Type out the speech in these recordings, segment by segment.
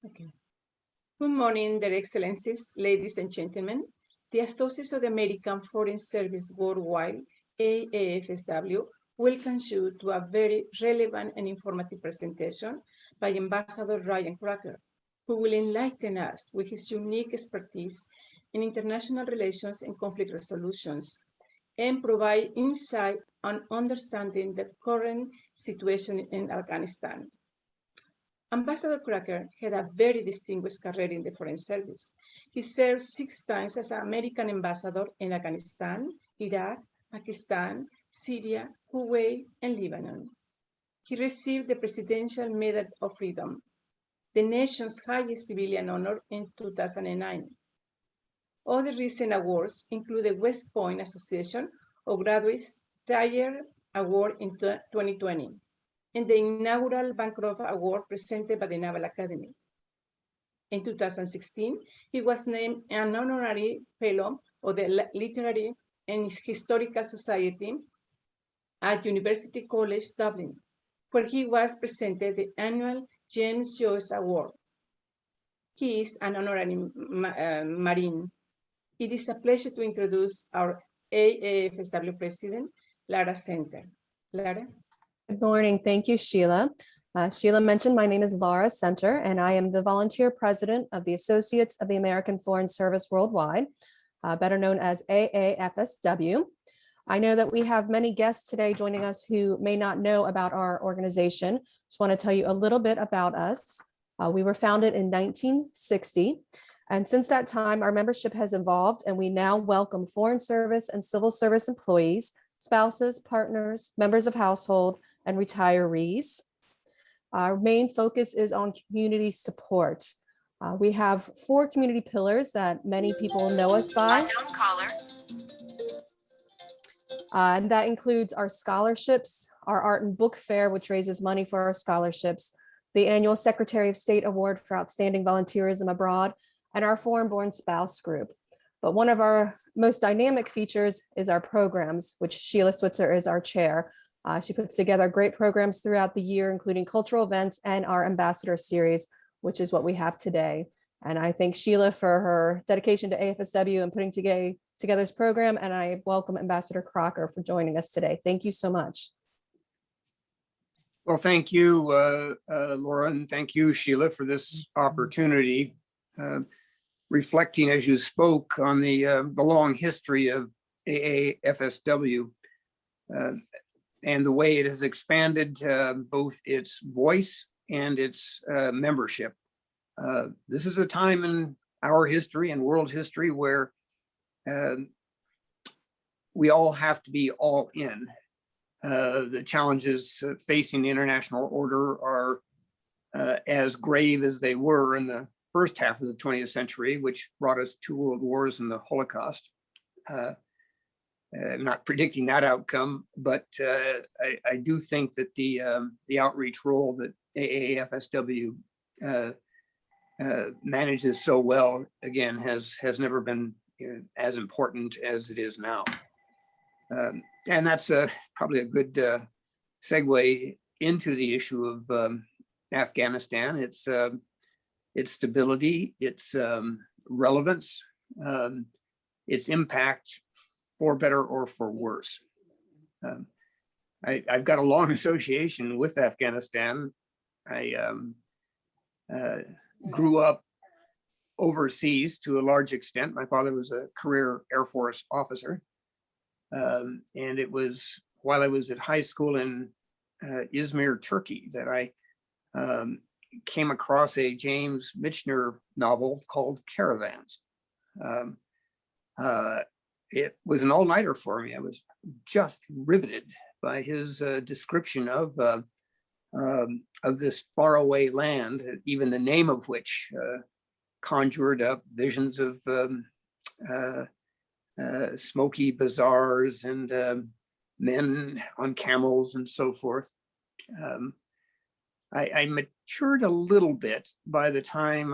Okay. Good morning, Their Excellencies, ladies and gentlemen. The Association of the American Foreign Service Worldwide, AAFSW, welcomes you to a very relevant and informative presentation by Ambassador Ryan Crocker, who will enlighten us with his unique expertise in international relations and conflict resolutions, and provide insight on understanding the current situation in Afghanistan. Ambassador Crocker had a very distinguished career in the Foreign Service. He served 6 times as an American ambassador in Afghanistan, Iraq, Pakistan, Syria, Kuwait, and Lebanon. He received the Presidential Medal of Freedom, the nation's highest civilian honor, in 2009. Other recent awards include the West Point Association of Graduates Tier Award in 2020 and the inaugural Bancroft Award presented by the Naval Academy. In 2016, he was named an honorary fellow of the Literary and Historical Society at University College Dublin, where he was presented the annual James Joyce Award. He is an honorary Marine. It is a pleasure to introduce our AAFSW President, Lara Center. Lara? Good morning. Thank you, Sheila. Sheila mentioned my name is Laura Center, and I am the volunteer president of the Associates of the American Foreign Service Worldwide, better known as AAFSW. I know that we have many guests today joining us who may not know about our organization. Just want to tell you a little bit about us. We were founded in 1960, and since that time, our membership has evolved, and we now welcome foreign service and civil service employees, spouses, partners, members of household, and retirees. Our main focus is on community support. We have 4 community pillars that many people know us by. And that includes our scholarships, our art and book fair, which raises money for our scholarships, the annual Secretary of State Award for Outstanding Volunteerism Abroad, and our foreign-born spouse group. But one of our most dynamic features is our programs, which Sheila Switzer is our chair. She puts together great programs throughout the year, including cultural events and our ambassador series, which is what we have today. And I thank Sheila for her dedication to AFSW and putting together this program. And I welcome Ambassador Crocker for joining us today. Thank you so much. Well, thank you, Laura, and thank you, Sheila, for this opportunity. Reflecting as you spoke on the long history of AAFSW and the way it has expanded both its voice and its membership. This is a time in our history and world history where we all have to be all in. The challenges facing the international order are as grave as they were in the first half of the 20th century, which brought us 2 world wars and the Holocaust. I'm not predicting that outcome, but I do think that the outreach role that AAFSW manages so well, again, has never been as important as it is now. And that's probably a good segue into the issue of Afghanistan. Its stability, its relevance, its impact, for better or for worse. I've got a long association with Afghanistan. I grew up overseas to a large extent. My father was a career Air Force officer. And it was while I was at high school in Izmir, Turkey, that I came across a James Michener novel called Caravans. It was an all-nighter for me. I was just riveted by his description of this faraway land, even the name of which conjured up visions of smoky bazaars and men on camels and so forth. I matured a little bit by the time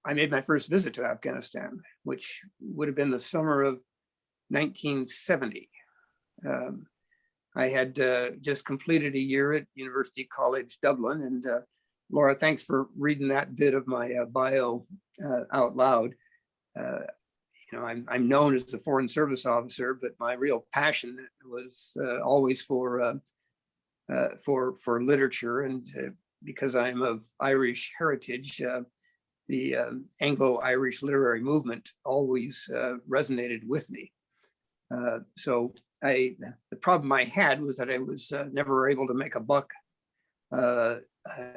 I made my first visit to Afghanistan, which would have been the summer of 1970. I had just completed a year at University College Dublin, and Laura, thanks for reading that bit of my bio out loud. I'm known as a Foreign Service officer, but my real passion was always for literature, and because I'm of Irish heritage, the Anglo-Irish literary movement always resonated with me. So the problem I had was that I was never able to make a buck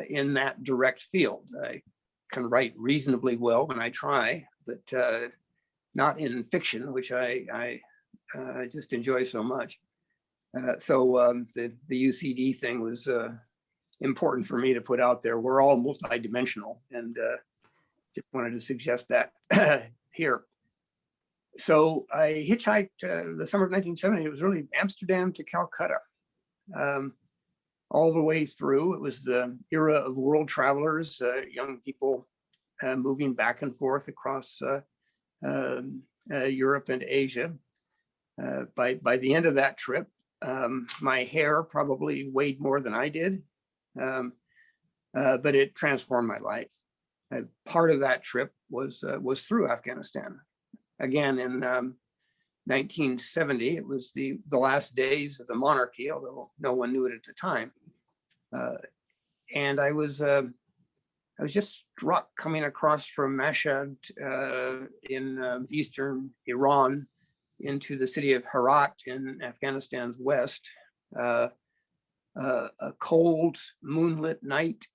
in that direct field. I can write reasonably well when I try, but not in fiction, which I just enjoy so much. So the UCD thing was important for me to put out there. We're all multidimensional, and just wanted to suggest that here. So I hitchhiked the summer of 1970. It was really Amsterdam to Calcutta. All the way through. It was the era of world travelers, young people moving back and forth across Europe and Asia. By the end of that trip, my hair probably weighed more than I did, but it transformed my life. Part of that trip was through Afghanistan. Again, in 1970, it was the last days of the monarchy, although no one knew it at the time. And I was just struck coming across from Mashhad in eastern Iran into the city of Herat in Afghanistan's west. A cold moonlit night,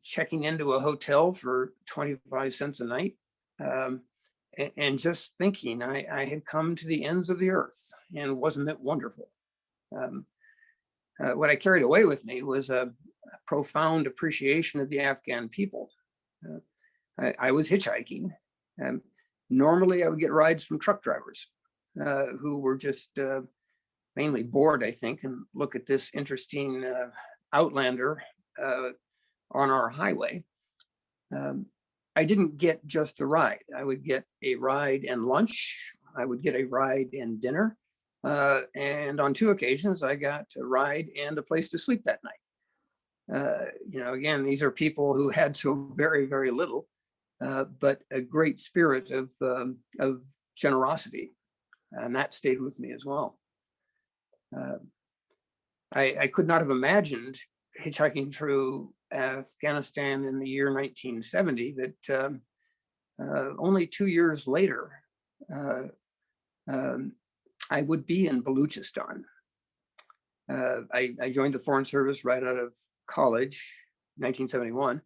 checking into a hotel for 25 cents a night, and just thinking I had come to the ends of the earth, and wasn't it wonderful? What I carried away with me was a profound appreciation of the Afghan people. I was hitchhiking. Normally I would get rides from truck drivers who were just mainly bored, I think, and look at this interesting Outlander on our highway. I didn't get just a ride. I would get a ride and lunch. I would get a ride and dinner. And on 2 occasions, I got a ride and a place to sleep that night. Again, these are people who had so very, very little, but a great spirit of generosity. And that stayed with me as well. I could not have imagined hitchhiking through Afghanistan in the year 1970 that only 2 years later, I would be in Baluchistan. I joined the Foreign Service right out of college, 1971.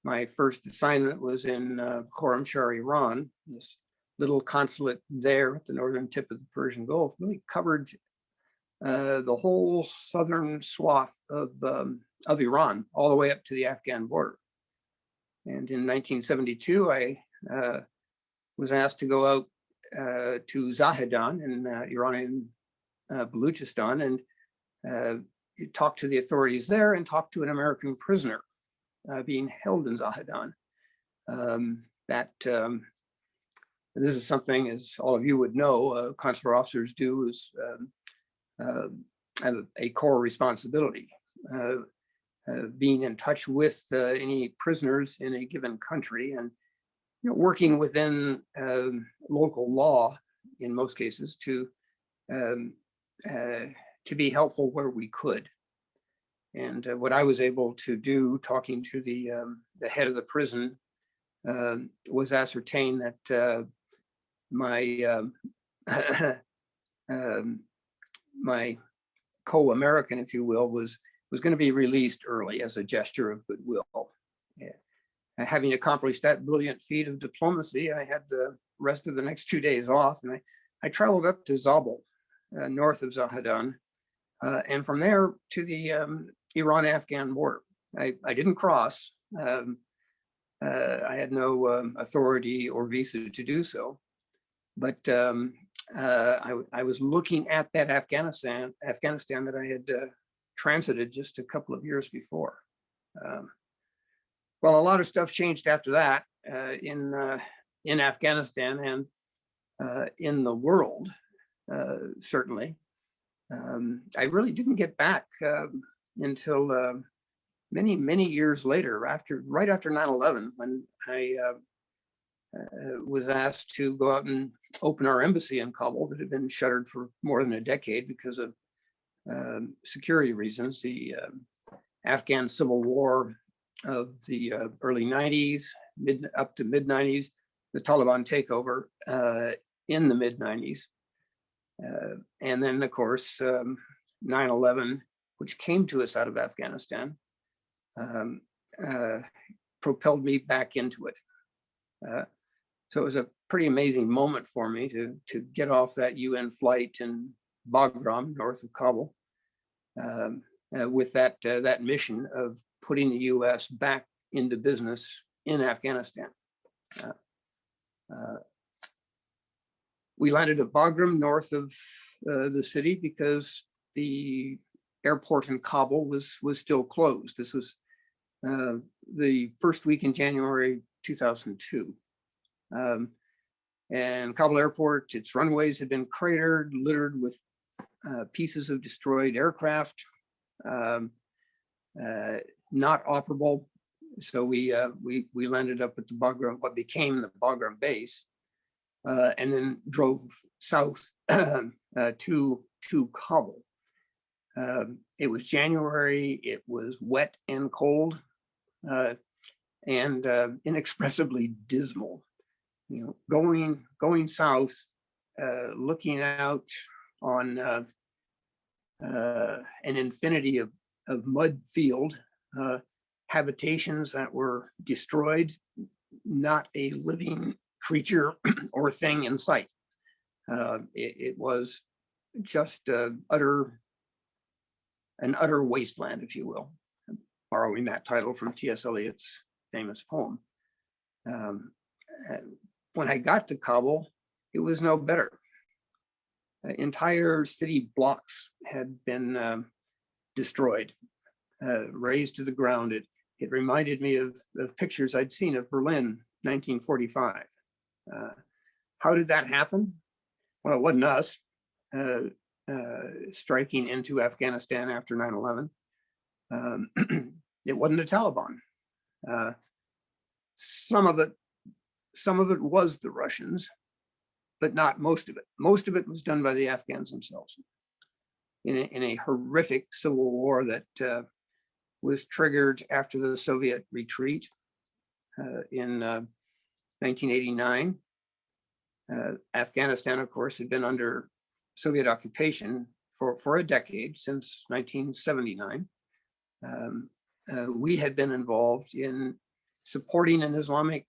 My first assignment was in Khorramshahr, Iran. This little consulate there at the northern tip of the Persian Gulf really covered the whole southern swath of Iran, all the way up to the Afghan border. And in 1972, I was asked to go out to Zahedan in Iranian Baluchistan and talk to the authorities there and talk to an American prisoner being held in Zahedan. This is something, as all of you would know, consular officers do is have a core responsibility. Being in touch with any prisoners in a given country, and working within local law in most cases to be helpful where we could. And what I was able to do, talking to the head of the prison, was ascertain that my my co-American, if you will, was going to be released early as a gesture of goodwill. Yeah. Having accomplished that brilliant feat of diplomacy, I had the rest of the next 2 days off, and I traveled up to Zabul, north of Zahedan, and from there to the Iran-Afghan border. I didn't cross. I had no authority or visa to do so, but I was looking at that Afghanistan that I had transited just a couple of years before. Well, a lot of stuff changed after that in Afghanistan and in the world, certainly. I really didn't get back until many years later, right after 9/11, when I was asked to go out and open our embassy in Kabul that had been shuttered for more than a decade because of security reasons. The Afghan civil war of the early 90s, up to mid 90s, the Taliban takeover in the mid 90s. And then, of course, 9/11, which came to us out of Afghanistan, propelled me back into it. So it was a pretty amazing moment for me to get off that UN flight in Bagram, north of Kabul, with that mission of putting the U.S. back into business in Afghanistan. We landed at Bagram, north of the city, because the airport in Kabul was still closed. This was the first week in January 2002. And Kabul airport, its runways had been cratered, littered with pieces of destroyed aircraft, not operable. So we landed up at the Bagram, what became the Bagram base, and then drove south to Kabul. It was January. It was wet and cold, and inexpressively dismal. You know, going south, looking out on an infinity of mud field, habitations that were destroyed, not a living creature or thing in sight. It was just an utter wasteland, if you will, borrowing that title from T.S. Eliot's famous poem. When I got to Kabul, it was no better. Entire city blocks had been destroyed, razed to the ground. It reminded me of pictures I'd seen of Berlin, 1945. How did that happen? Well, it wasn't us striking into Afghanistan after 9/11. It wasn't the Taliban. Some of it was the Russians, but not most of it. Most of it was done by the Afghans themselves in a horrific civil war that was triggered after the Soviet retreat in 1989. Afghanistan, of course, had been under Soviet occupation for a decade, since 1979. We had been involved in supporting an Islamic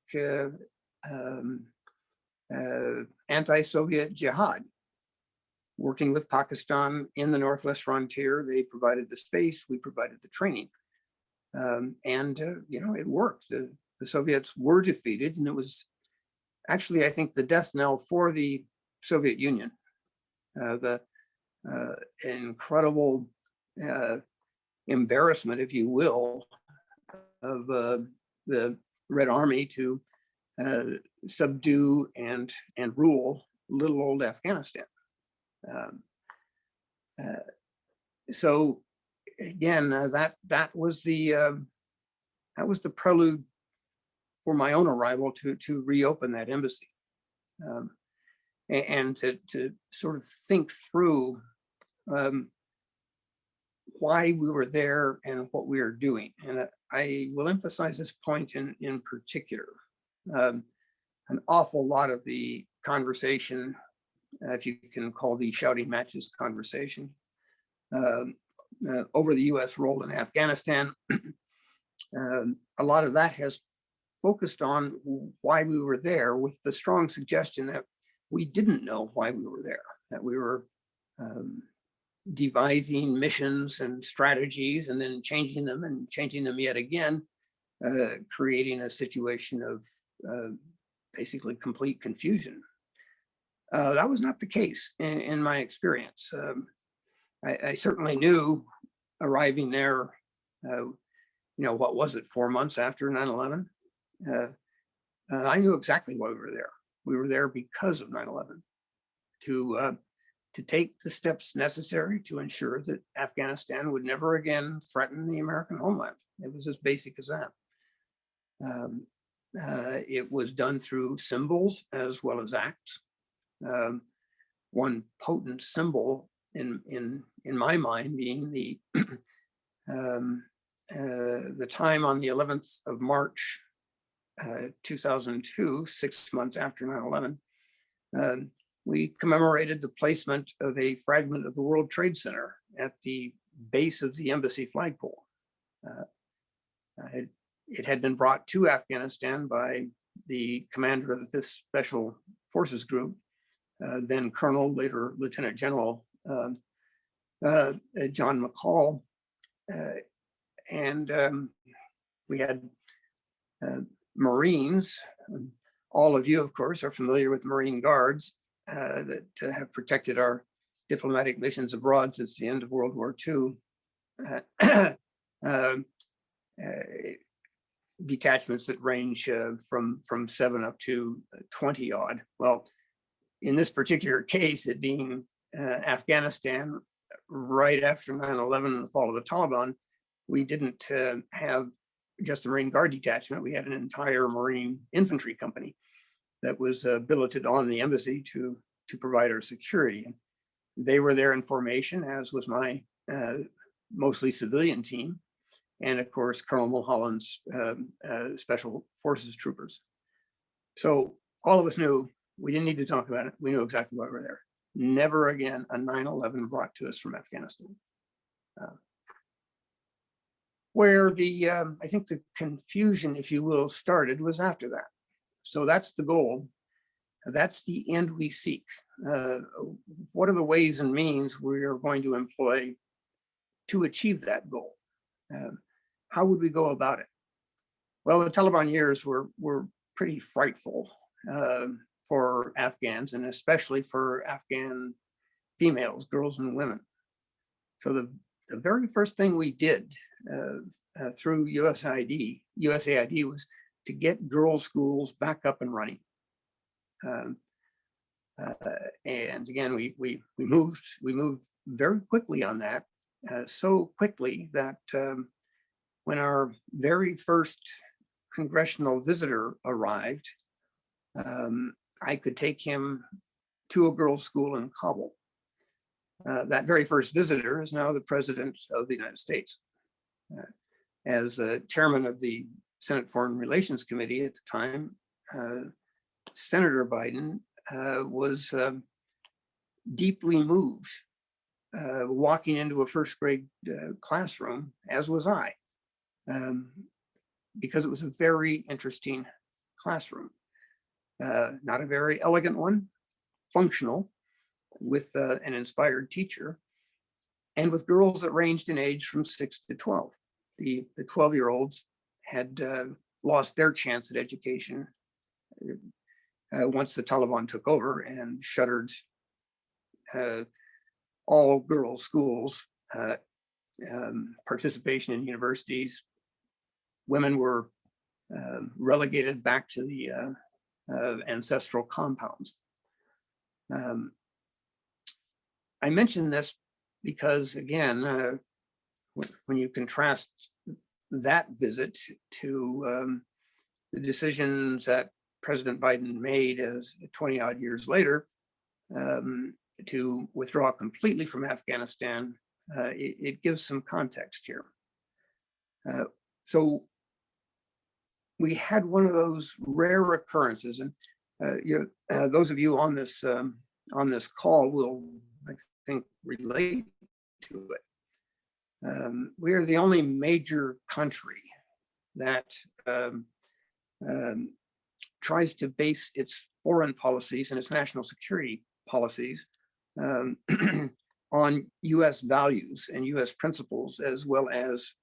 anti-Soviet jihad, working with Pakistan in the Northwest frontier. They provided the space, we provided the training. And it worked. The Soviets were defeated, and it was actually, I think, the death knell for the Soviet Union. The incredible embarrassment, if you will, of the Red Army to subdue and rule little old Afghanistan. So again, that was the prelude for my own arrival to reopen that embassy, and to sort of think through why we were there and what we are doing. And I will emphasize this point in particular. An awful lot of the conversation, if you can call the shouting matches conversation, over the U.S. role in Afghanistan, a lot of that has focused on why we were there, with the strong suggestion that we didn't know why we were there, that we were devising missions and strategies and then changing them yet again, creating a situation of basically complete confusion. That was not the case in my experience. I certainly knew, arriving there, what was it, 4 months after 9/11? I knew exactly why we were there. We were there because of 9/11, to take the steps necessary to ensure that Afghanistan would never again threaten the American homeland. It was as basic as that. It was done through symbols as well as acts. One potent symbol in my mind being the time on the 11th of March, 2002, 6 months after 9/11, we commemorated the placement of a fragment of the World Trade Center at the base of the embassy flagpole. It had been brought to Afghanistan by the commander of this Special Forces Group, then Colonel, later Lieutenant General John McCall. And we had Marines. All of you, of course, are familiar with Marine Guards that have protected our diplomatic missions abroad since the end of World War II. Detachments that range from 7 up to 20 odd. Well, in this particular case, it being Afghanistan, right after 9/11 and the fall of the Taliban, we didn't have just a Marine Guard detachment. We had an entire Marine infantry company that was billeted on the embassy to provide our security. And they were there in formation, as was my mostly civilian team. And of course, Colonel Mulholland's Special Forces troopers. So all of us knew we didn't need to talk about it. We knew exactly why we were there. Never again a 9/11 brought to us from Afghanistan. Where the, I think the confusion, if you will, started was after that. So that's the goal. That's the end we seek. What are the ways and means we are going to employ to achieve that goal? How would we go about it? Well, the Taliban years were pretty frightful for Afghans, and especially for Afghan females, girls and women. So the very first thing we did through USAID was to get girls' schools back up and running. And again, we moved very quickly on that, so quickly that when our very first congressional visitor arrived, I could take him to a girls' school in Kabul. That very first visitor is now the President of the United States. As chairman of the Senate Foreign Relations Committee at the time, Senator Biden was deeply moved walking into a first grade classroom, as was I, because it was a very interesting classroom. Not a very elegant one, functional, with an inspired teacher, and with girls that ranged in age from 6 to 12. The 12-year-olds had lost their chance at education once the Taliban took over and shuttered all girls' schools, participation in universities. Women were relegated back to the ancestral compounds. I mention this because, again, when you contrast that visit to the decisions that President Biden made as 20 odd years later to withdraw completely from Afghanistan, it gives some context here. So we had one of those rare occurrences, and those of you on this call will, I think, relate to it. We are the only major country that tries to base its foreign policies and its national security policies on US values and US principles, as well as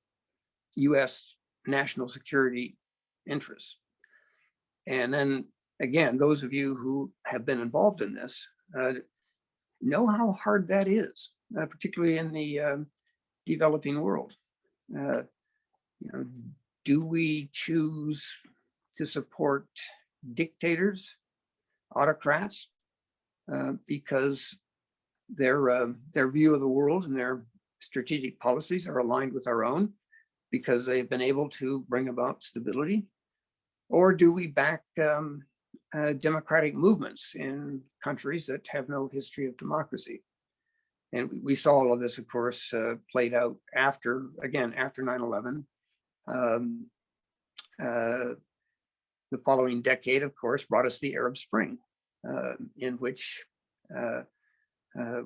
US national security interests. And then again, those of you who have been involved in this know how hard that is, particularly in the developing world. Do we choose to support dictators, autocrats, because their view of the world and their strategic policies are aligned with our own, because they've been able to bring about stability? Or do we back democratic movements in countries that have no history of democracy? And we saw all of this, of course, played out after 9/11. The following decade, of course, brought us the Arab Spring, in which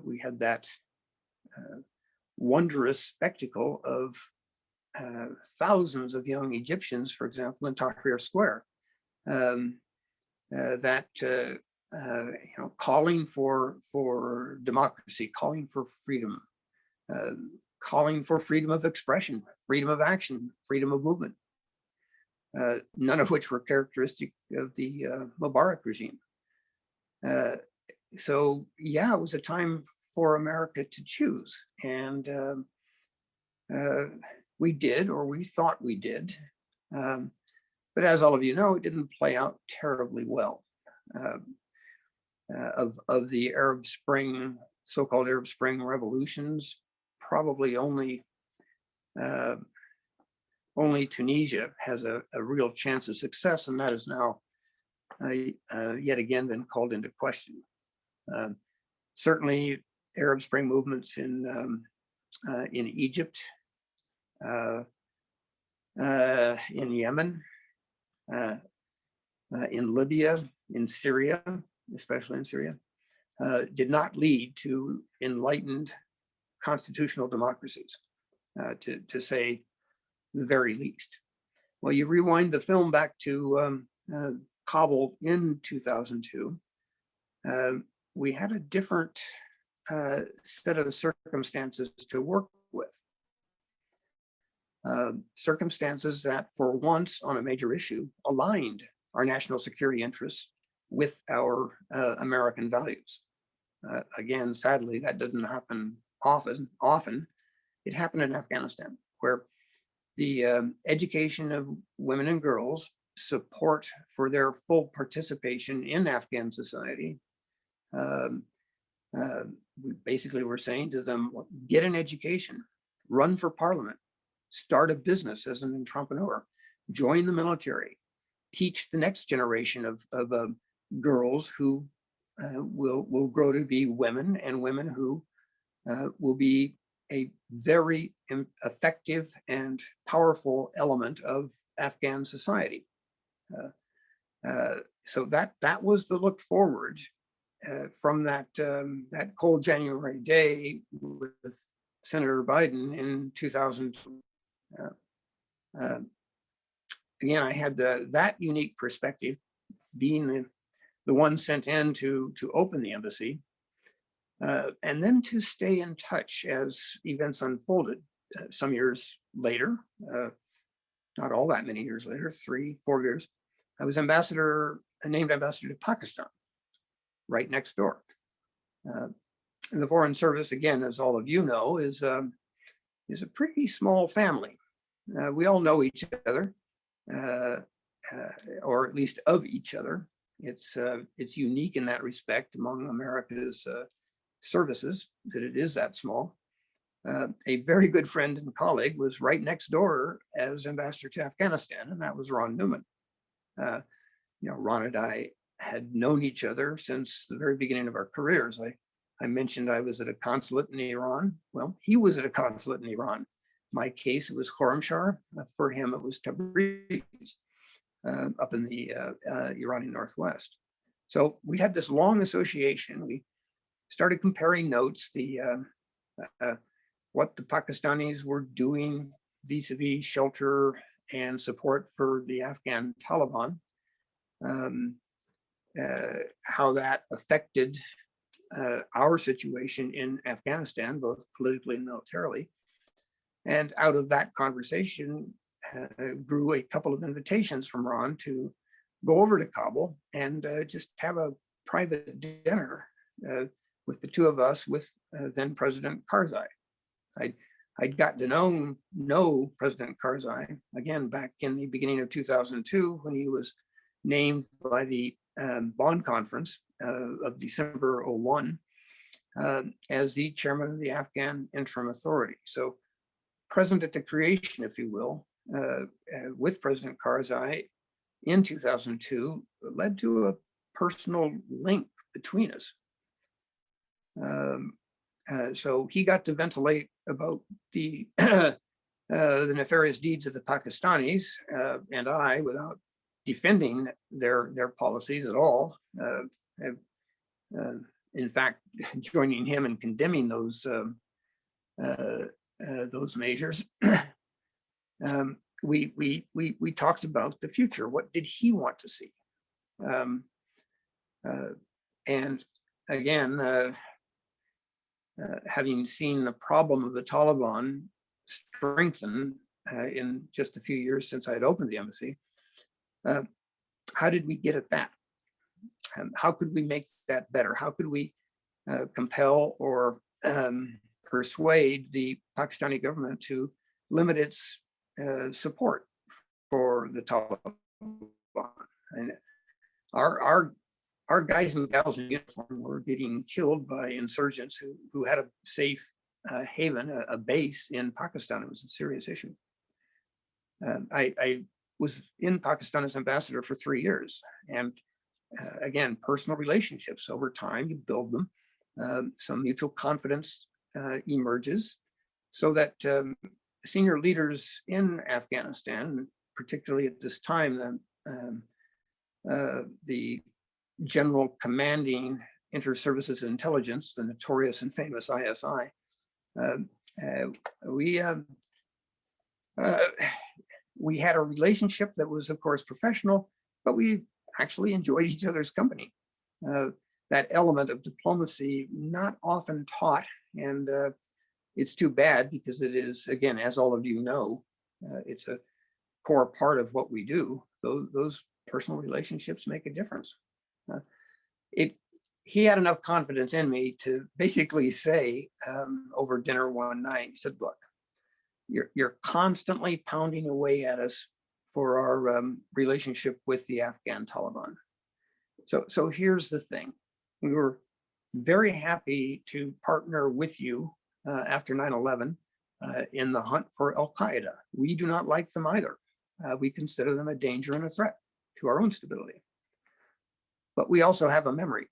we had that wondrous spectacle of thousands of young Egyptians, for example, in Tahrir Square, calling for democracy, calling for freedom, calling for freedom of expression, freedom of action, freedom of movement. None of which were characteristic of the Mubarak regime. So yeah, it was a time for America to choose, and we did, or we thought we did. But as all of you know, it didn't play out terribly well. Of the Arab Spring, so-called Arab Spring revolutions, probably only Tunisia has a real chance of success, and that has now yet again been called into question. Certainly, Arab Spring movements in Egypt, in Yemen, in Libya, in Syria, especially in Syria, did not lead to enlightened constitutional democracies, to say the very least. Well, you rewind the film back to Kabul in 2002, we had a different set of circumstances to work with. Circumstances that for once on a major issue aligned our national security interests with our American values. Again, sadly, that doesn't happen often. It happened in Afghanistan, where the education of women and girls, support for their full participation in Afghan society. We basically were saying to them, get an education, run for parliament, start a business as an entrepreneur, join the military, teach the next generation of girls who will grow to be women, and women who will be a very effective and powerful element of Afghan society. So that was the look forward from that cold January day with Senator Biden in 2000. Again, I had that unique perspective, being the one sent in to open the embassy, and then to stay in touch as events unfolded. Some years later, not all that many years later, 3-4 years, I was named ambassador to Pakistan, right next door. And the Foreign Service, again, as all of you know, is a pretty small family. We all know each other, or at least of each other. It's unique in that respect among America's services that it is that small. A very good friend and colleague was right next door as ambassador to Afghanistan, and that was Ron Newman. Ron and I had known each other since the very beginning of our careers. I mentioned I was at a consulate in Iran. Well, he was at a consulate in Iran. My case, it was Khorramshahr. For him, it was Tabriz, up in the Iranian Northwest. So we had this long association. We started comparing notes, what the Pakistanis were doing vis-a-vis shelter and support for the Afghan Taliban, how that affected our situation in Afghanistan, both politically and militarily. And out of that conversation grew a couple of invitations from Ron to go over to Kabul and just have a private dinner with the two of us, with then President Karzai. I'd gotten to know President Karzai, again, back in the beginning of 2002, when he was named by the Bonn Conference of December 2001 as the chairman of the Afghan Interim Authority. So present at the creation, if you will, with President Karzai in 2002 led to a personal link between us. So he got to ventilate about the nefarious deeds of the Pakistanis, and I, without defending their policies at all, in fact, joining him in condemning those measures. We talked about the future. What did he want to see? And again, having seen the problem of the Taliban strengthen in just a few years since I had opened the embassy, how did we get at that? How could we make that better? How could we compel or persuade the Pakistani government to limit its support for the Taliban? And our guys and gals in uniform were getting killed by insurgents who had a safe haven, a base in Pakistan. It was a serious issue. I was in Pakistan as ambassador for 3 years, and again, personal relationships over time, you build them. Some mutual confidence emerges, so that senior leaders in Afghanistan, particularly at this time, the general commanding inter-services intelligence, the notorious and famous ISI, we had a relationship that was, of course, professional, but we actually enjoyed each other's company. That element of diplomacy, not often taught, and it's too bad, because it is, again, as all of you know, it's a core part of what we do. Those personal relationships make a difference. He had enough confidence in me to basically say over dinner one night, he said, look, you're constantly pounding away at us for our relationship with the Afghan Taliban. So here's the thing. We were very happy to partner with you after 9/11 in the hunt for Al-Qaeda. We do not like them either. We consider them a danger and a threat to our own stability. But we also have a memory,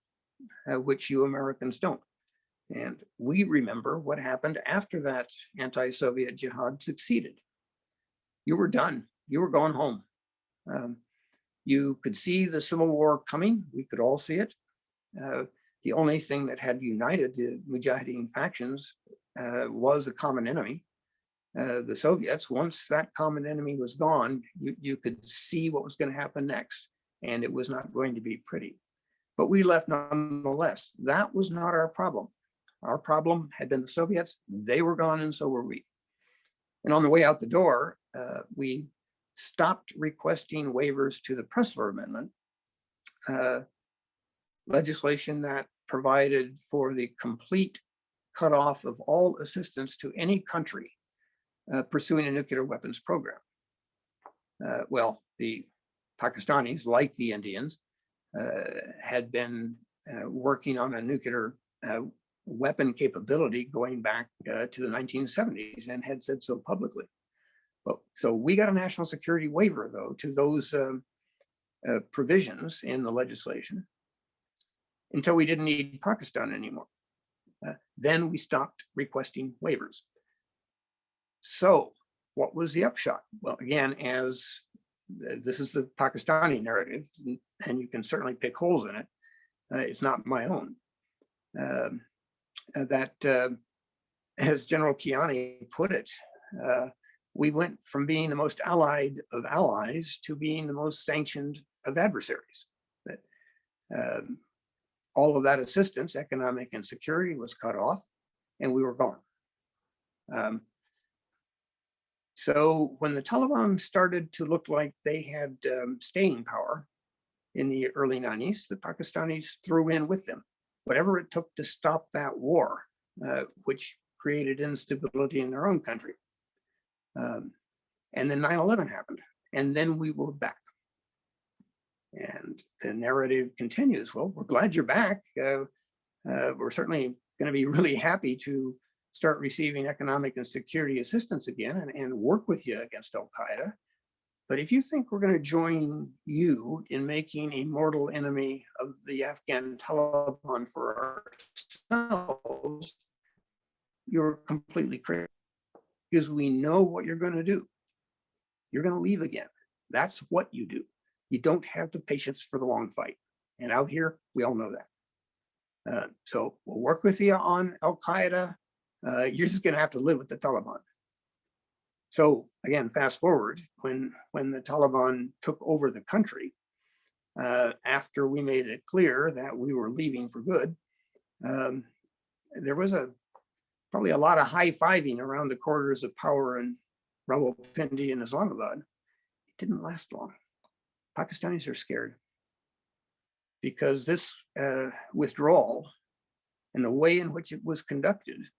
which you Americans don't. And we remember what happened after that anti-Soviet jihad succeeded. You were done. You were going home. You could see the Civil War coming. We could all see it. The only thing that had united the Mujahideen factions was a common enemy, the Soviets. Once that common enemy was gone, you could see what was going to happen next, and it was not going to be pretty. But we left nonetheless. That was not our problem. Our problem had been the Soviets. They were gone, and so were we. And on the way out the door, we stopped requesting waivers to the Pressler Amendment, legislation that provided for the complete cutoff of all assistance to any country pursuing a nuclear weapons program. Well, the Pakistanis, like the Indians, had been working on a nuclear weapon capability going back to the 1970s and had said so publicly. Well, so we got a national security waiver, though, to those provisions in the legislation until we didn't need Pakistan anymore. Then we stopped requesting waivers. So what was the upshot? Well, again, as this is the Pakistani narrative, and you can certainly pick holes in it. It's not my own. As General Kiani put it, we went from being the most allied of allies to being the most sanctioned of adversaries. That all of that assistance, economic and security, was cut off, and we were gone. So when the Taliban started to look like they had staying power in the early 90s, the Pakistanis threw in with them whatever it took to stop that war, which created instability in their own country. And then 9/11 happened, and then we were back. And the narrative continues. Well, we're glad you're back. We're certainly going to be really happy to start receiving economic and security assistance again and work with you against Al-Qaeda. But if you think we're going to join you in making a mortal enemy of the Afghan Taliban for ourselves, you're completely crazy, because we know what you're going to do. You're going to leave again. That's what you do. You don't have the patience for the long fight. And out here, we all know that. So we'll work with you on Al-Qaeda. You're just going to have to live with the Taliban. So again, fast forward, when the Taliban took over the country, after we made it clear that we were leaving for good, there was probably a lot of high-fiving around the corridors of power in Rawalpindi and Islamabad. It didn't last long. Pakistanis are scared because this withdrawal and the way in which it was conducted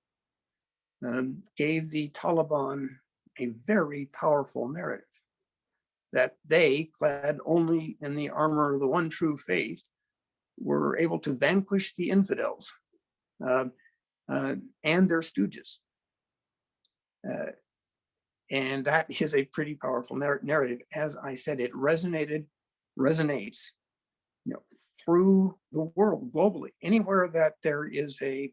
gave the Taliban a very powerful narrative that they, clad only in the armor of the one true faith, were able to vanquish the infidels and their stooges. And that is a pretty powerful narrative. As I said, it resonates, through the world globally. Anywhere that there is a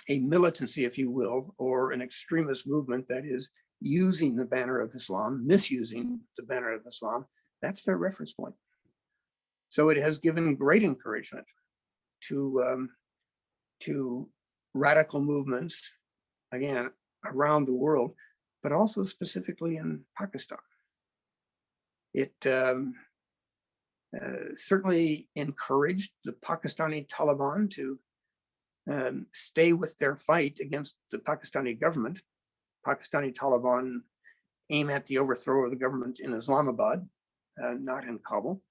militancy, if you will, or an extremist movement that is using the banner of Islam, misusing the banner of Islam, that's their reference point. So it has given great encouragement to radical movements, again, around the world, but also specifically in Pakistan. It certainly encouraged the Pakistani Taliban to stay with their fight against the Pakistani government. Pakistani Taliban aim at the overthrow of the government in Islamabad, not in Kabul.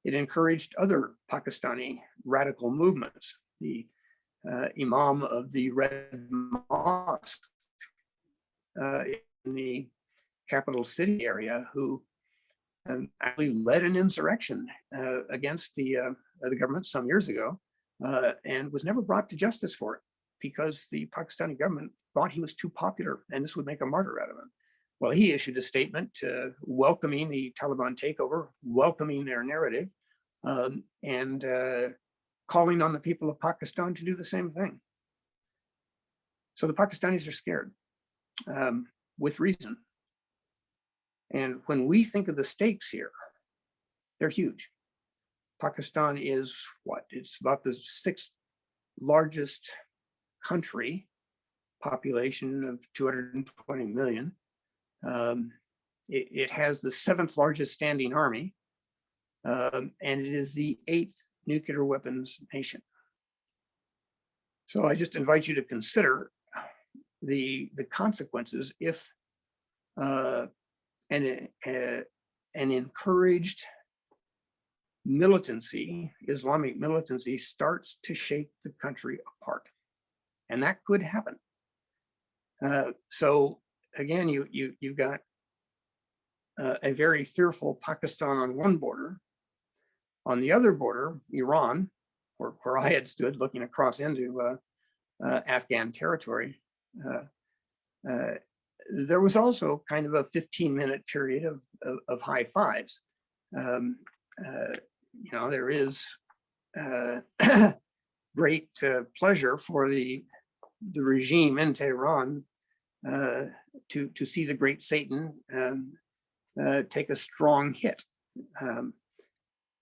It encouraged other Pakistani radical movements. The Imam of the Red Mosque in the capital city area, who actually led an insurrection against the government some years ago, and was never brought to justice for it because the Pakistani government thought he was too popular and this would make a martyr out of him. Well, he issued a statement welcoming the Taliban takeover, welcoming their narrative, and calling on the people of Pakistan to do the same thing. So the Pakistanis are scared, with reason. And when we think of the stakes here, they're huge. Pakistan is what? It's about the 6th largest country, population of 220 million. It has the 7th largest standing army, and it is the 8th nuclear weapons nation. So I just invite you to consider the consequences if an encouraged militancy, Islamic militancy, starts to shake the country apart. And that could happen. So again, you've got a very fearful Pakistan on one border. On the other border, Iran, where I had stood looking across into Afghan territory, there was also kind of a 15-minute period of high fives. There is great pleasure for the regime in Tehran to see the great Satan take a strong hit.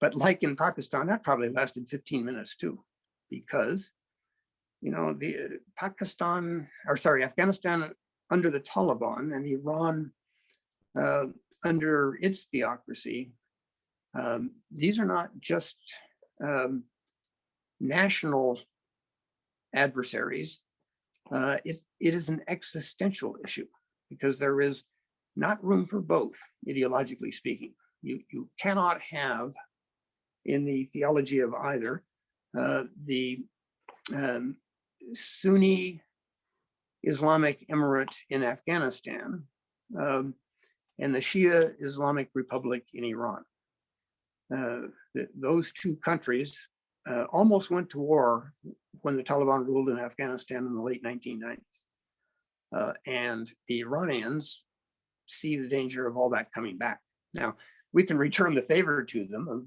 But like in Pakistan, that probably lasted 15 minutes too, because Afghanistan under the Taliban and Iran under its theocracy, these are not just national adversaries. It is an existential issue because there is not room for both, ideologically speaking. You cannot have, in the theology of either, the Sunni Islamic Emirate in Afghanistan and the Shia Islamic Republic in Iran. Those two countries almost went to war when the Taliban ruled in Afghanistan in the late 1990s. And the Iranians see the danger of all that coming back. Now, we can return the favor to them of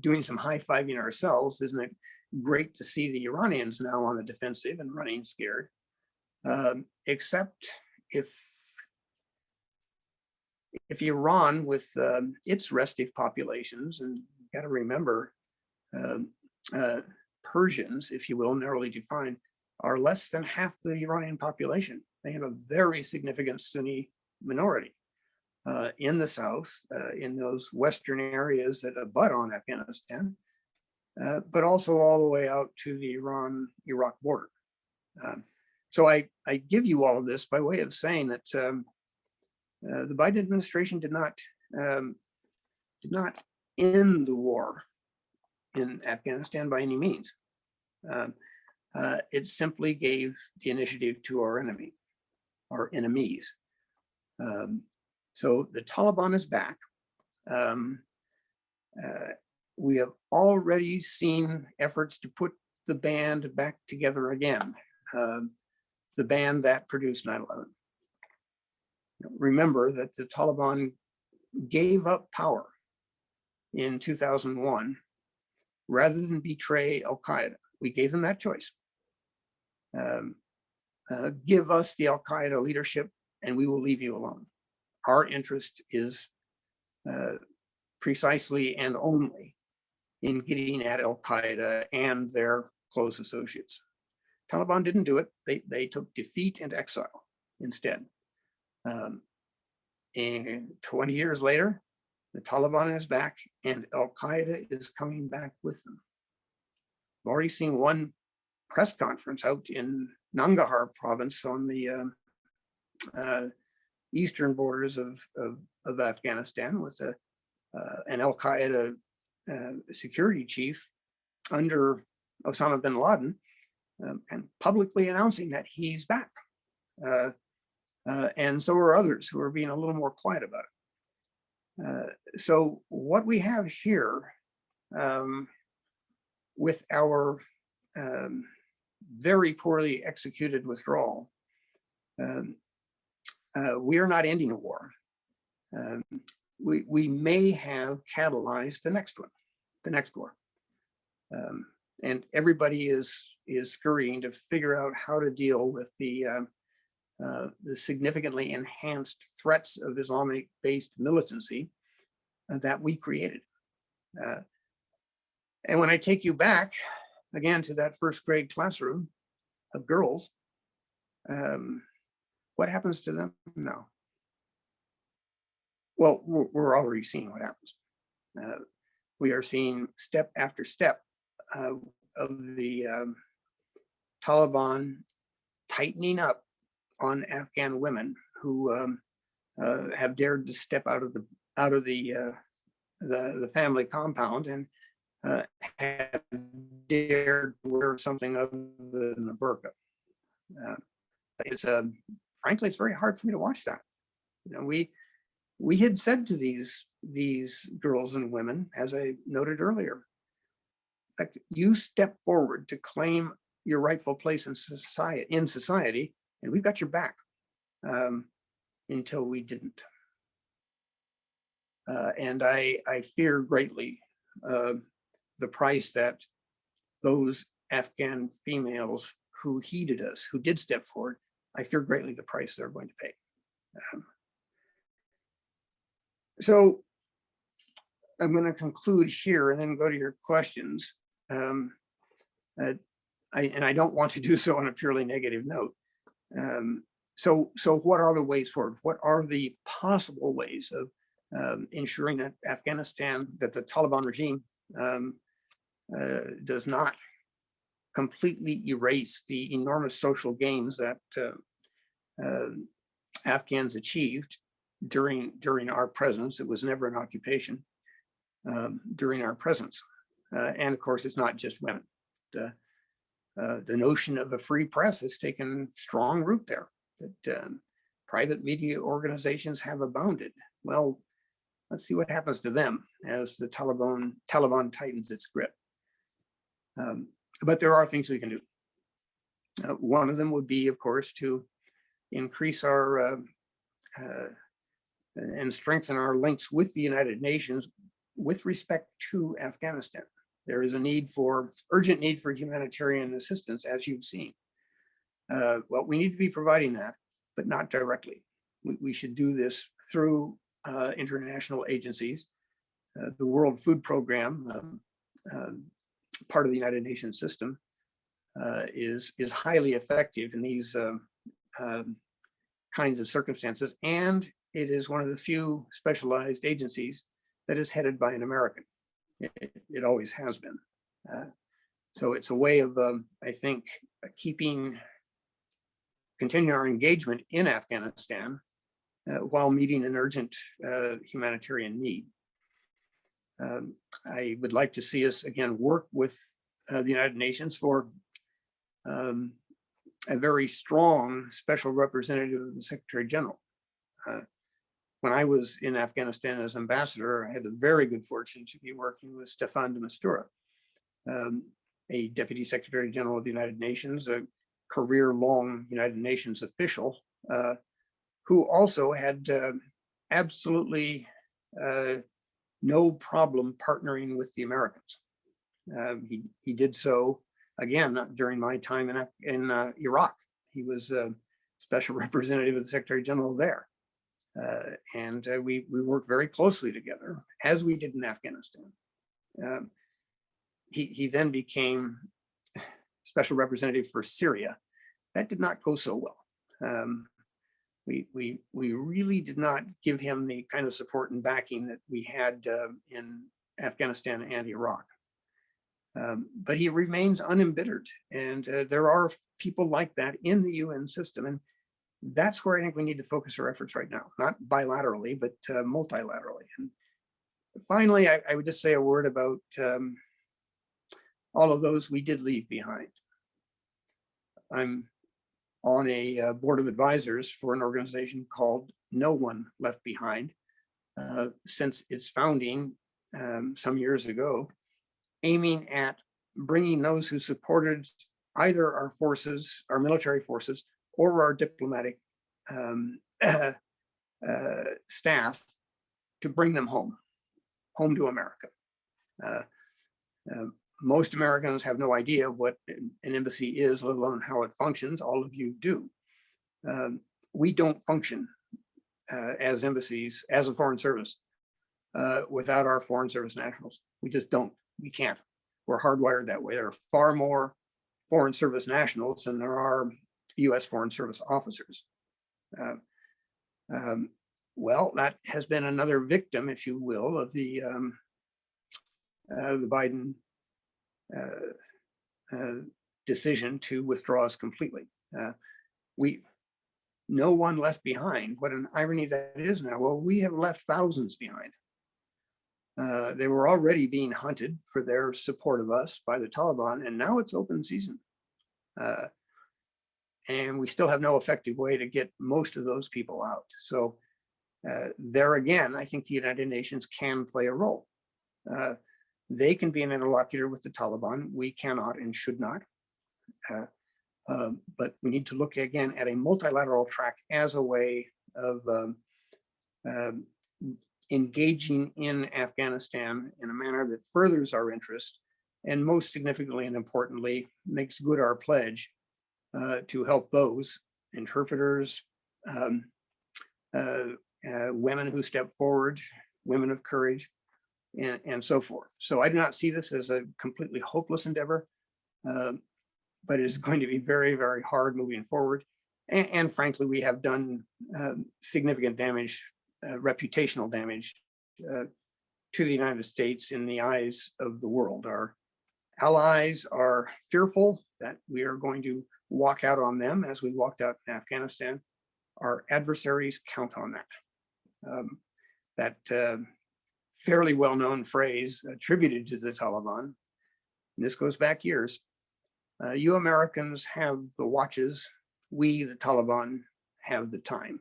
doing some high-fiving ourselves. Isn't it great to see the Iranians now on the defensive and running scared? Except if Iran, with its restive populations, and you got to remember, Persians, if you will, narrowly defined, are less than half the Iranian population. They have a very significant Sunni minority in the south, in those western areas that abut on Afghanistan, but also all the way out to the Iran-Iraq border. So I give you all of this by way of saying that the Biden administration did not end the war in Afghanistan by any means. It simply gave the initiative to our enemies. So the Taliban is back. We have already seen efforts to put the band back together again, the band that produced 9/11. Remember that the Taliban gave up power in 2001 rather than betray Al-Qaeda. We gave them that choice. Give us the Al-Qaeda leadership and we will leave you alone. Our interest is precisely and only in getting at Al-Qaeda and their close associates. Taliban didn't do it. They took defeat and exile instead. And 20 years later, the Taliban is back and Al-Qaeda is coming back with them. I've already seen one press conference out in Nangarhar province on the eastern borders of Afghanistan with an Al-Qaeda security chief under Osama bin Laden, and publicly announcing that he's back. And so are others who are being a little more quiet about it. So what we have here with our very poorly executed withdrawal, we are not ending a war. We may have catalyzed the next war. And everybody is scurrying to figure out how to deal with the significantly enhanced threats of Islamic-based militancy that we created. And when I take you back again to that first grade classroom of girls, what happens to them now? Well, we're already seeing what happens. We are seeing step after step of the Taliban tightening up on Afghan women who have dared to step out of the family compound and have dared to wear something other than a burqa. Frankly, it's very hard for me to watch that. We had said to these girls and women, as I noted earlier, in fact, you step forward to claim your rightful place in society, and we've got your back, until we didn't. And I fear greatly the price that those Afghan females who heeded us, who did step forward, I fear greatly the price they're going to pay. So I'm going to conclude here and then go to your questions. And I don't want to do so on a purely negative note. So what are the ways forward? What are the possible ways of ensuring that that the Taliban regime does not completely erase the enormous social gains that Afghans achieved during our presence? It was never an occupation during our presence. And of course, it's not just women. The notion of a free press has taken strong root there, that private media organizations have abounded. Well, let's see what happens to them as the Taliban tightens its grip. But there are things we can do. One of them would be, of course, to increase our and strengthen our links with the United Nations with respect to Afghanistan. There is a urgent need for humanitarian assistance, as you've seen. Well, we need to be providing that, but not directly. We should do this through international agencies. The World Food Program, part of the United Nations system, is highly effective in these kinds of circumstances, and it is one of the few specialized agencies that is headed by an American. It always has been. So it's a way of, I think, continuing our engagement in Afghanistan while meeting an urgent humanitarian need. I would like to see us again work with the United Nations for a very strong special representative of the Secretary General. When I was in Afghanistan as ambassador, I had the very good fortune to be working with Staffan de Mistura, a Deputy Secretary General of the United Nations, a career-long United Nations official, who also had absolutely no problem partnering with the Americans. He did so again during my time in Iraq. He was a special representative of the Secretary General there. And we worked very closely together, as we did in Afghanistan. He then became special representative for Syria. That did not go so well. We really did not give him the kind of support and backing that we had in Afghanistan and Iraq. But he remains unembittered, and there are people like that in the UN system, and that's where I think we need to focus our efforts right now, not bilaterally, but multilaterally. And finally, I would just say a word about all of those we did leave behind. I'm on a board of advisors for an organization called No One Left Behind since its founding some years ago, aiming at bringing those who supported either our forces, our military forces, or our diplomatic staff to bring them home to America. Most Americans have no idea what an embassy is, let alone how it functions. All of you do. We don't function as embassies, as a foreign service, without our foreign service nationals. We just don't. We can't. We're hardwired that way. There are far more foreign service nationals than there are U.S. Foreign Service officers. Well, that has been another victim, if you will, of the Biden decision to withdraw us completely. No one left behind. What an irony that is now. Well, we have left thousands behind. They were already being hunted for their support of us by the Taliban, and now it's open season. And we still have no effective way to get most of those people out. So there again, I think the United Nations can play a role. They can be an interlocutor with the Taliban. We cannot and should not. But we need to look again at a multilateral track as a way of engaging in Afghanistan in a manner that furthers our interest, and most significantly and importantly, makes good our pledge to help those interpreters, women who step forward, women of courage, and so forth. So I do not see this as a completely hopeless endeavor, but it is going to be very, very hard moving forward. And frankly, we have done significant damage, reputational damage to the United States in the eyes of the world. Our allies are fearful that we are going to walk out on them as we walked out in Afghanistan. Our adversaries count on that. That fairly well-known phrase attributed to the Taliban, and this goes back years, you Americans have the watches, we, the Taliban, have the time.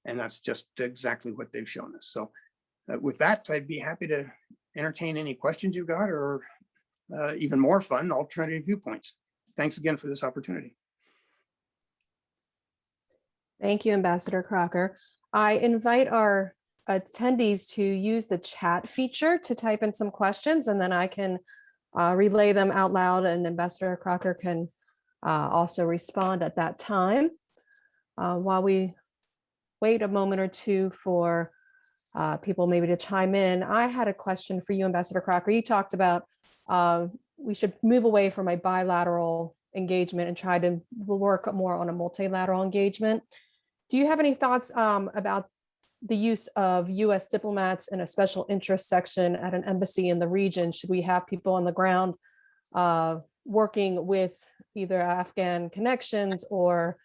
And that's just exactly what they've shown us. So with that, I'd be happy to entertain any questions you've got or even more fun alternative viewpoints. Thanks again for this opportunity. Thank you, Ambassador Crocker. I invite our attendees to use the chat feature to type in some questions, and then I can relay them out loud, and Ambassador Crocker can also respond at that time. While we wait a moment or two for people maybe to chime in, I had a question for you, Ambassador Crocker. You talked about we should move away from a bilateral engagement and try to work more on a multilateral engagement. Do you have any thoughts about the use of U.S. diplomats in a special interest section at an embassy in the region? Should we have people on the ground working with either Afghan connections or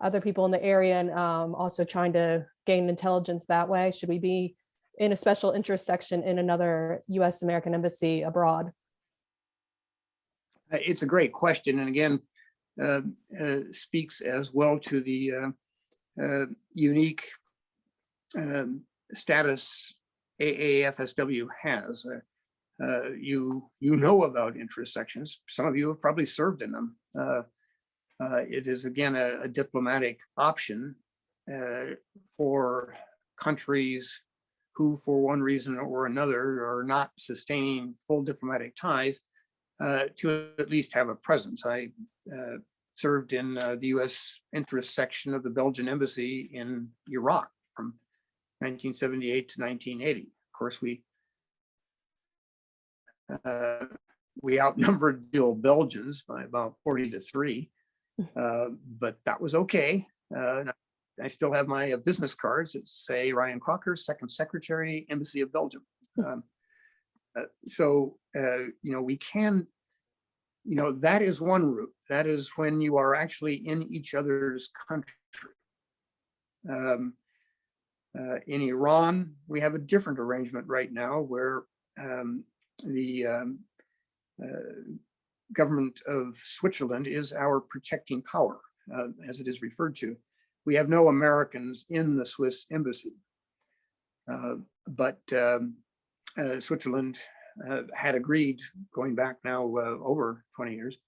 other people in the area, and also trying to gain intelligence that way? Should we be in a special interest section in another U.S. American embassy abroad? It's a great question, and again, speaks as well to the unique status AAFSW has. You know about interest sections. Some of you have probably served in them. It is again a diplomatic option for countries who, for one reason or another, are not sustaining full diplomatic ties, to at least have a presence. I served in the U.S. interest section of the Belgian embassy in Iraq from 1978 to 1980. Of course, we outnumbered the old Belgians by about 40-3, but that was okay. I still have my business cards that say Ryan Crocker, Second Secretary, Embassy of Belgium. We can, that is one route. That is when you are actually in each other's country. In Iran, we have a different arrangement right now where the government of Switzerland is our protecting power, as it is referred to. We have no Americans in the Swiss embassy, but Switzerland had agreed, going back now over 20 years,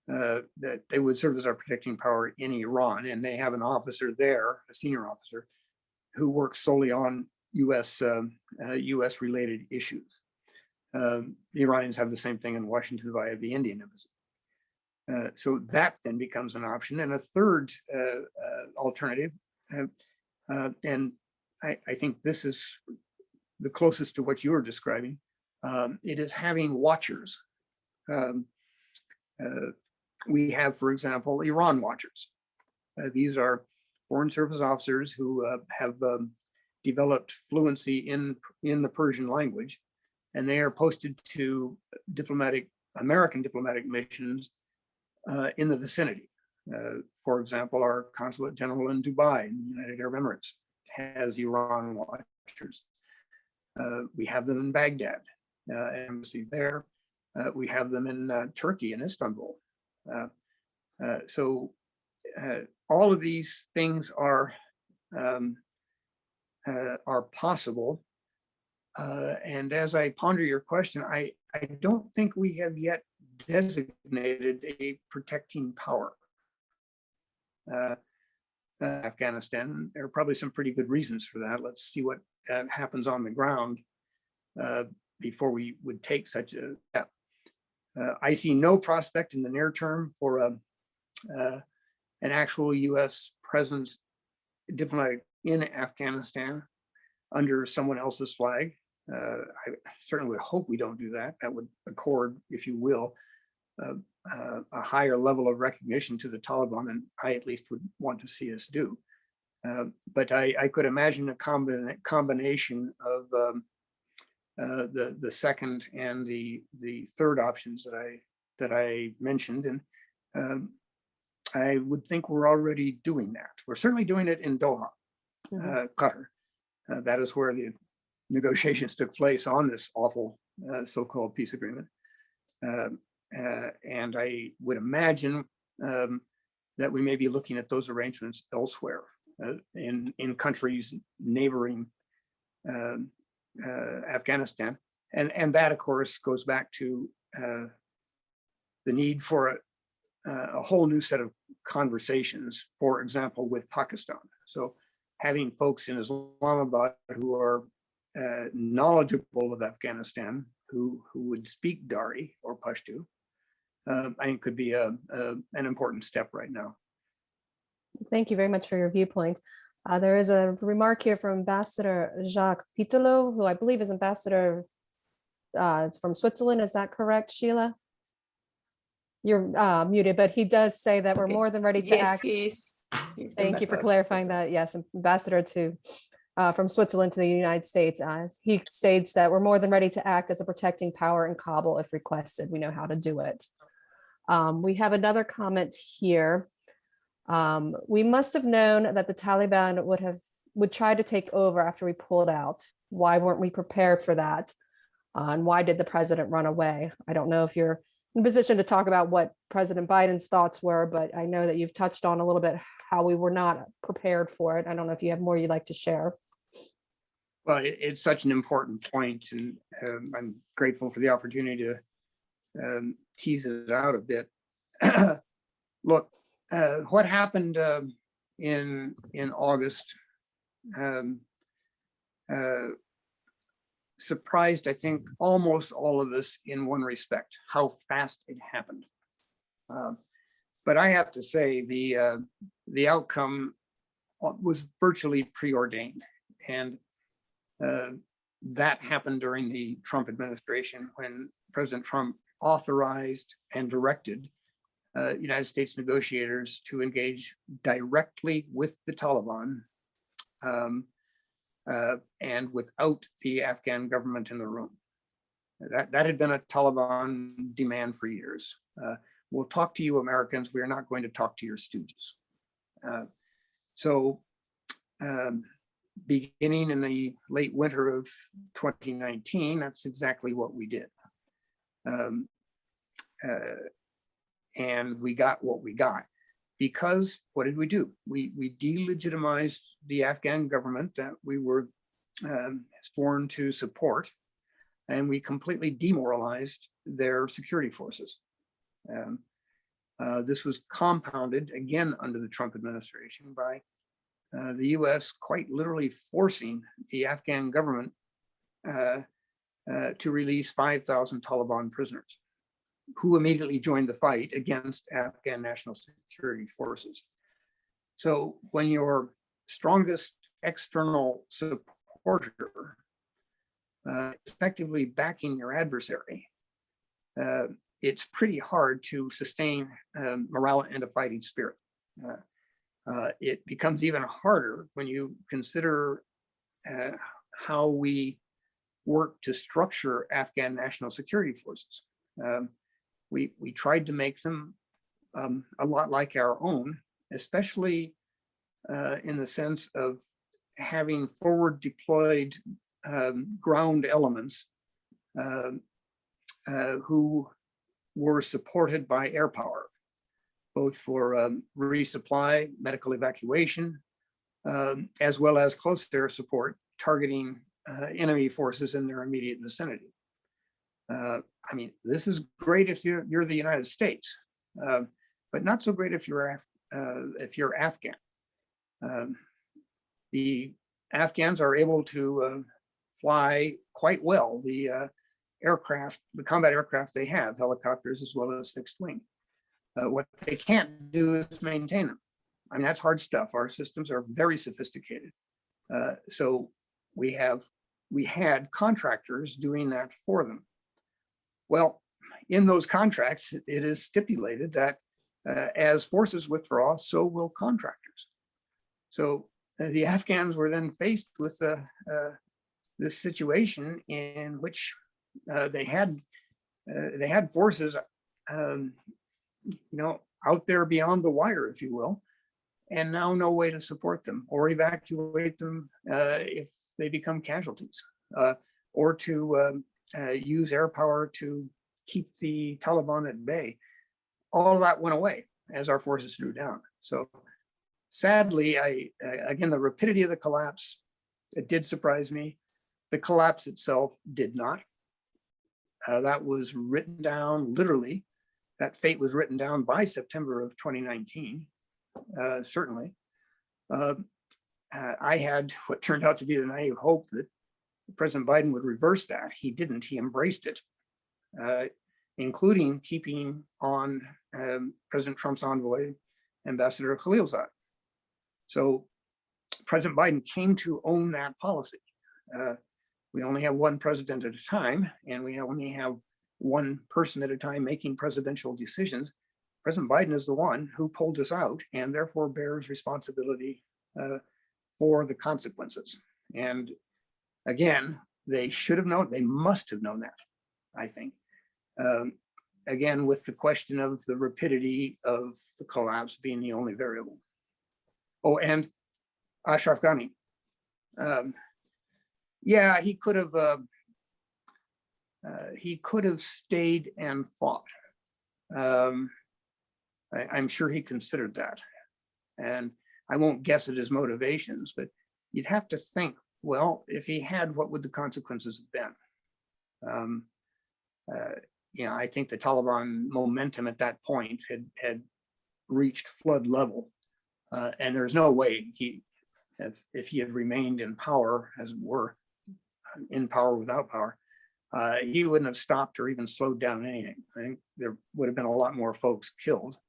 that they would serve as our protecting power in Iran, and they have an officer there, a senior officer, who works solely on U.S. related issues. The Iranians have the same thing in Washington via the Indian embassy. So that then becomes an option. And a third alternative, and I think this is the closest to what you're describing, it is having watchers. We have, for example, Iran watchers. These are Foreign Service officers who have developed fluency in the Persian language, and they are posted to American diplomatic missions in the vicinity. For example, our Consulate General in Dubai, in the United Arab Emirates, has Iran watchers. We have them in Baghdad, embassy there. We have them in Turkey, in Istanbul. So all of these things are possible. And as I ponder your question, I don't think we have yet designated a protecting power. Afghanistan, there are probably some pretty good reasons for that. Let's see what happens on the ground before we would take such a step. I see no prospect in the near term for an actual U.S. presence diplomatic in Afghanistan under someone else's flag. I certainly would hope we don't do that. That would accord, if you will, a higher level of recognition to the Taliban than I at least would want to see us do. But I could imagine a combination of the second and the third options that I mentioned, and I would think we're already doing that. We're certainly doing it in Doha, Qatar. That is where the negotiations took place on this awful so-called peace agreement. And I would imagine that we may be looking at those arrangements elsewhere in countries neighboring Afghanistan. And that, of course, goes back to the need for a whole new set of conversations, for example, with Pakistan. So having folks in Islamabad who are knowledgeable of Afghanistan, who would speak Dari or Pashto, I think could be an important step right now. Thank you very much for your viewpoint. There is a remark here from Ambassador Jacques Pitolo, who I believe is ambassador from Switzerland. Is that correct, Sheila? You're muted, but he does say that we're more than ready to Yes, act. he's Thank you for clarifying that. Yes, ambassador from Switzerland to the United States. He states that we're more than ready to act as a protecting power in Kabul if requested. We know how to do it. We have another comment here. We must have known that the Taliban would try to take over after we pulled out. Why weren't we prepared for that? And why did the president run away? I don't know if you're in a position to talk about what President Biden's thoughts were, but I know that you've touched on a little bit how we were not prepared for it. I don't know if you have more you'd like to share. Well, it's such an important point, and I'm grateful for the opportunity to tease it out a bit. Look, what happened in August surprised, I think, almost all of us in one respect, how fast it happened. But I have to say the outcome was virtually preordained, and that happened during the Trump administration when President Trump authorized and directed United States negotiators to engage directly with the Taliban and without the Afghan government in the room. That had been a Taliban demand for years. We'll talk to you Americans, we are not going to talk to your stooges. So beginning in the late winter of 2019, that's exactly what we did. And we got what we got. Because what did we do? We delegitimized the Afghan government that we were sworn to support, and we completely demoralized their security forces. This was compounded again under the Trump administration by the US quite literally forcing the Afghan government to release 5,000 Taliban prisoners, who immediately joined the fight against Afghan national security forces. So when your strongest external supporter effectively backing your adversary, it's pretty hard to sustain morale and a fighting spirit. It becomes even harder when you consider how we work to structure Afghan national security forces. We tried to make them a lot like our own, especially in the sense of having forward deployed ground elements who were supported by air power, both for resupply, medical evacuation, as well as close air support, targeting enemy forces in their immediate vicinity. I mean, this is great if you're the United States, but not so great if you're Afghan. The Afghans are able to fly quite well the aircraft, the combat aircraft they have, helicopters as well as fixed wing. What they can't do is maintain them. I mean, that's hard stuff. Our systems are very sophisticated. So we had contractors doing that for them. Well, in those contracts, it is stipulated that as forces withdraw, so will contractors. So the Afghans were then faced with this situation in which they had forces, out there beyond the wire, if you will, and now no way to support them or evacuate them if they become casualties, or to use air power to keep the Taliban at bay. All of that went away as our forces drew down. So sadly, again, the rapidity of the collapse, it did surprise me. The collapse itself did not. That was written down literally that fate was written down by September of 2019, certainly. I had what turned out to be the naive hope that President Biden would reverse that. He didn't. He embraced it, including keeping on President Trump's envoy, Ambassador Khalilzad. So President Biden came to own that policy. We only have one president at a time, and we only have one person at a time making presidential decisions. President Biden is the one who pulled us out and therefore bears responsibility for the consequences. And again, they should have known, they must have known that, I think. Again, with the question of the rapidity of the collapse being the only variable. Oh, and Ashraf Ghani. Yeah, he could have stayed and fought. I'm sure he considered that. And I won't guess at his motivations, but you'd have to think, well, if he had, what would the consequences have been? I think the Taliban momentum at that point had reached flood level. And there's no way if he had remained in power, as it were, in power without power, he wouldn't have stopped or even slowed down anything. I think there would have been a lot more folks killed.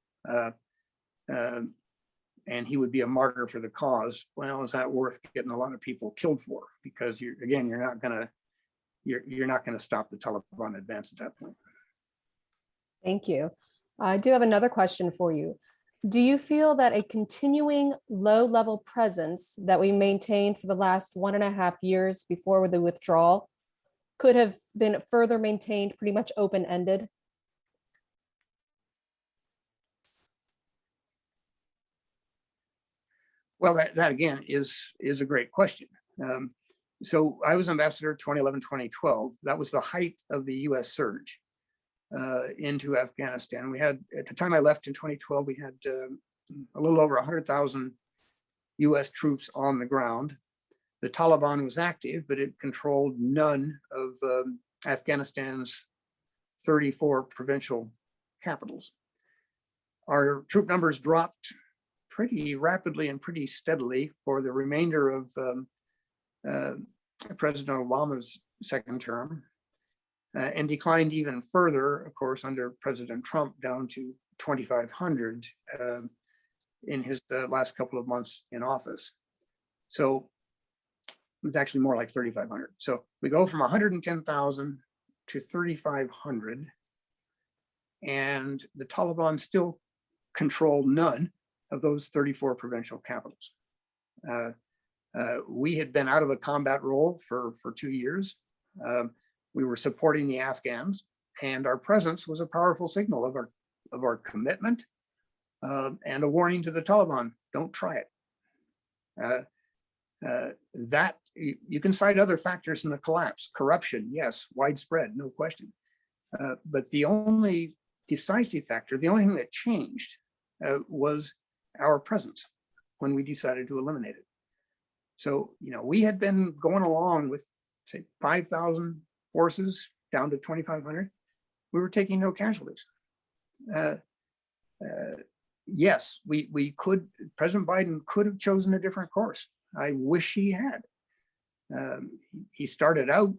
And he would be a martyr for the cause. Well, is that worth getting a lot of people killed for? Because you're not gonna stop the Taliban advance at that point. Thank you. I do have another question for you. Do you feel that a continuing low-level presence that we maintained for the last 1.5 years before the withdrawal could have been further maintained pretty much open-ended? Well, that again is a great question. So I was ambassador 2011, 2012. That was the height of the US surge into Afghanistan. We had, at the time I left in 2012, we had a little over 100,000 US troops on the ground. The Taliban was active, but it controlled none of Afghanistan's 34 provincial capitals. Our troop numbers dropped pretty rapidly and pretty steadily for the remainder of President Obama's second term, and declined even further, of course, under President Trump, down to 2,500 in his last couple of months in office. So it's actually more like 3,500. So we go from 110,000 to 3,500, and the Taliban still control none of those 34 provincial capitals. We had been out of a combat role for 2 years. We were supporting the Afghans, and our presence was a powerful signal of our commitment and a warning to the Taliban: don't try it. That you can cite other factors in the collapse. Corruption, yes, widespread, no question. But the only decisive factor, the only thing that changed was our presence when we decided to eliminate it. So, we had been going along with, say, 5,000 forces down to 2,500. We were taking no casualties. Yes, we could, President Biden could have chosen a different course. I wish he had. He started out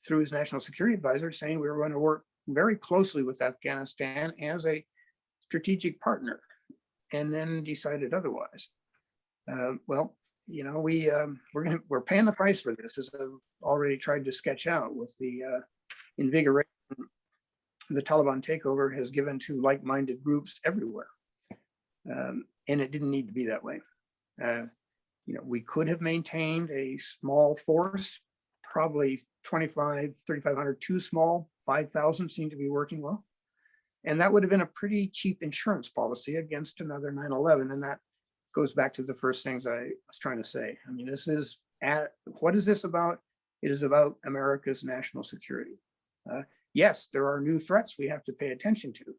through his national security advisor saying we were going to work very closely with Afghanistan as a strategic partner, and then decided otherwise. Well, we're paying the price for this, as I've already tried to sketch out, with the invigoration the Taliban takeover has given to like-minded groups everywhere. And it didn't need to be that way. We could have maintained a small force, probably 3,500, too small. 5,000 seemed to be working well. And that would have been a pretty cheap insurance policy against another 9/11. And that goes back to the first things I was trying to say. I mean, what is this about? It is about America's national security. Yes, there are new threats we have to pay attention to,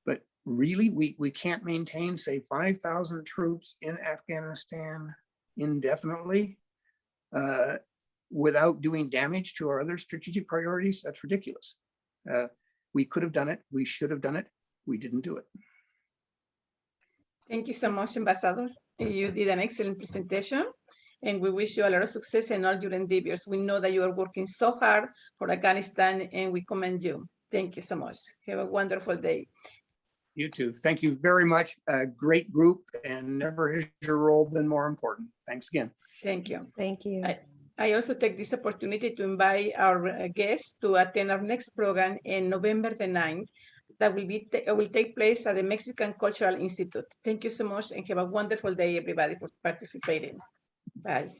but really we can't maintain, say, 5,000 troops in Afghanistan indefinitely without doing damage to our other strategic priorities. That's ridiculous. We could have done it. We should have done it. we didn't do it. Thank you so much, Ambassador. You did an excellent presentation, and we wish you a lot of success in all your endeavors. We know that you are working so hard for Afghanistan, and we commend you. Thank you so much. Have a wonderful day. You too. Thank you very much. A great group, and never has your role been more important. Thanks again. Thank you. Thank you. I also take this opportunity to invite our guests to attend our next program in November the 9th. That will take place at the Mexican Cultural Institute. Thank you so much and have a wonderful day, everybody, for participating. Bye.